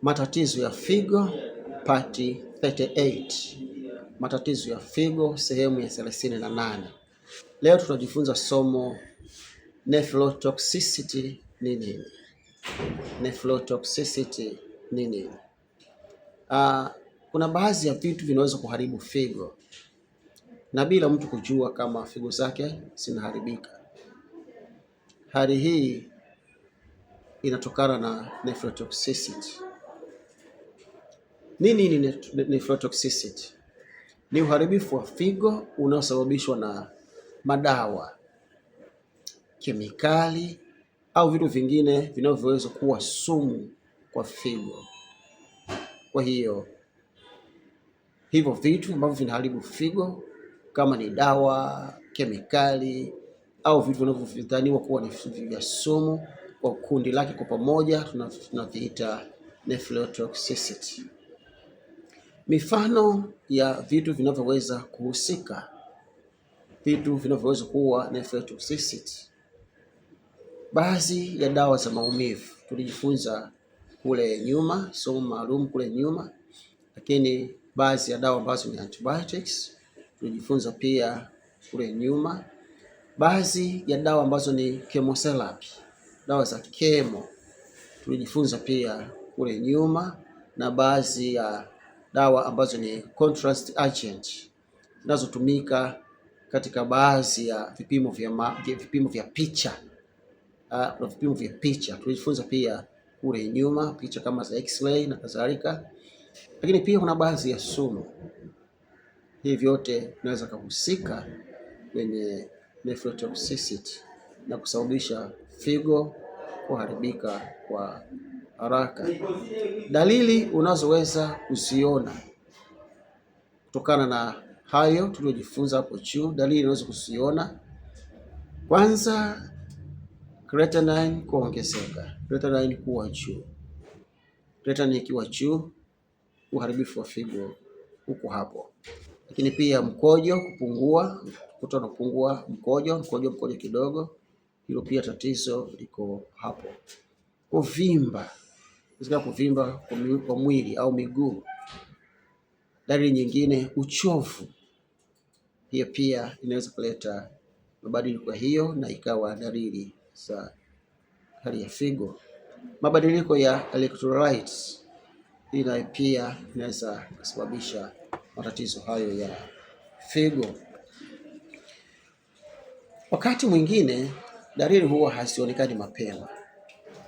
Matatizo ya figo part 38. Matatizo ya figo sehemu ya 38. Leo tutajifunza somo nephrotoxicity ni nini? Nephrotoxicity ni nini? Kuna baadhi ya vitu vinaweza kuharibu figo na bila mtu kujua kama figo zake zinaharibika. Hali hii inatokana na nephrotoxicity. Nini ni nephrotoxicity? Ni uharibifu wa figo unaosababishwa na madawa, kemikali au vitu vingine vinavyoweza kuwa sumu kwa figo. Kwa hiyo hivyo vitu ambavyo vinaharibu figo kama ni dawa, kemikali au vitu vinavyodhaniwa kuwa ni vya sumu, kwa kundi lake kwa pamoja tunaviita nephrotoxicity. Mifano ya vitu vinavyoweza kuhusika, vitu vinavyoweza kuwa nephrotoxicity. Baadhi ya dawa za maumivu tulijifunza kule nyuma, somo maalum kule nyuma, lakini baadhi ya dawa ambazo ni antibiotics tulijifunza pia kule nyuma. Baadhi ya dawa ambazo ni chemotherapy, dawa za kemo tulijifunza pia kule nyuma, na baadhi ya dawa ambazo ni contrast agent zinazotumika katika baadhi ya vipimo vya picha. Kuna vipimo vya picha tulijifunza pia kule nyuma, picha kama za x-ray na kadhalika. Lakini pia kuna baadhi ya sumu. Hivi vyote vinaweza kuhusika kwenye nephrotoxicity na kusababisha figo kuharibika kwa haraka. Dalili unazoweza kuziona kutokana na hayo tuliojifunza hapo juu, dalili unaweza kuziona: kwanza, creatinine kuongezeka, creatinine kuwa juu. Creatinine ikiwa juu, uharibifu wa figo huko hapo. Lakini pia mkojo kupungua, kuto unapungua mkojo kidogo, hilo pia tatizo liko hapo. Kuvimba kwa mwili au miguu. Dalili nyingine, uchovu. Hiyo pia inaweza kuleta mabadiliko hiyo na ikawa dalili za hali ya figo. Mabadiliko ya electrolytes ila pia inaweza kusababisha matatizo hayo ya figo. Wakati mwingine dalili huwa hasionekani mapema.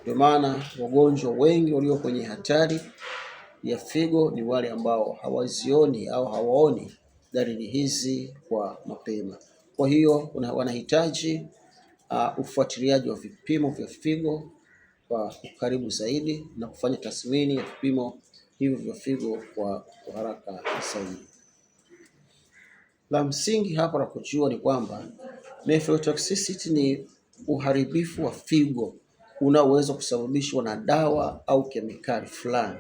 Ndio maana wagonjwa wengi walio kwenye hatari ya figo ni wale ambao hawazioni au hawaoni dalili hizi kwa mapema. Kwa hiyo wanahitaji ufuatiliaji wa vipimo vya figo kwa karibu zaidi na kufanya tathmini ya vipimo hivyo vya figo kwa haraka zaidi. La msingi hapa la kujua ni kwamba nephrotoxicity ni uharibifu wa figo unaoweza kusababishwa na dawa au kemikali fulani.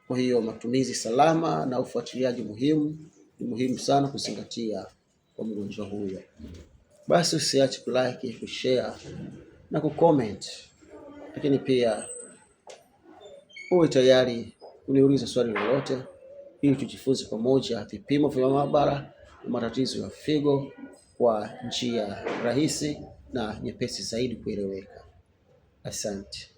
Kwa hiyo matumizi salama na ufuatiliaji ni muhimu sana kuzingatia kwa mgonjwa huyo. Basi usiache kulike, kushare na kucomment. Lakini pia uwe tayari kuniuliza swali lolote ili tujifunze pamoja vipimo vya maabara na matatizo ya figo kwa njia rahisi na nyepesi zaidi kueleweka. Asante.